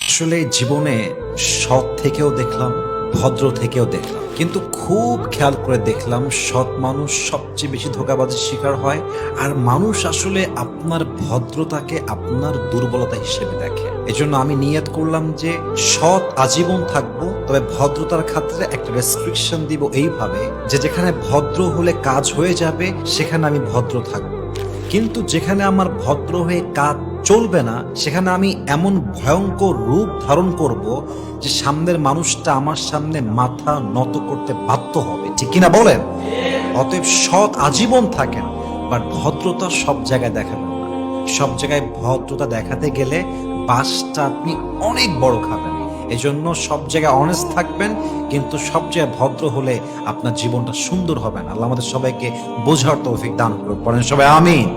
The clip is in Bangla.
আসলে জীবনে সৎ থেকেও দেখলাম, ভদ্র থেকেও দেখলাম, কিন্তু খুব খেয়াল করে দেখলাম সৎ মানুষ সবচেয়ে বেশি ধোঁকাবাজির শিকার হয়। আর মানুষ আসলে আপনার ভদ্রতাকে আপনার দুর্বলতা হিসেবে দেখে। এজন্য আমি নিয়ত করলাম যে সৎ আজীবন থাকবো, তবে ভদ্রতার ক্ষেত্রে একটা রেস্ট্রিকশন দিব এইভাবে যে যেখানে ভদ্র হলে কাজ হয়ে যাবে সেখানে আমি ভদ্র থাকবো, কিন্তু যেখানে আমার ভদ্র হয়ে কাজ চলবে না সেখানে আমি এমন ভয়ঙ্কর রূপ ধারণ করব যে সামনের মানুষটা আমার সামনে মাথা নত করতে বাধ্য হবে। ঠিক কিনা বলেন? অতএব সৎ আজীবন থাকেন, বাট ভদ্রতা সব জায়গায় দেখাবেন না। সব জায়গায় ভদ্রতা দেখাতে গেলে বাসটা আপনি অনেক বড় খাবেন। এজন্য সব জায়গায় অনেস্ট থাকবেন, কিন্তু সব জায়গায় ভদ্র হলে আপনার জীবনটা সুন্দর হবে না। আল্লাহ আমাদের সবাইকে বোঝার তৌফিক দান করুন। পড়েন সবাই আমিন।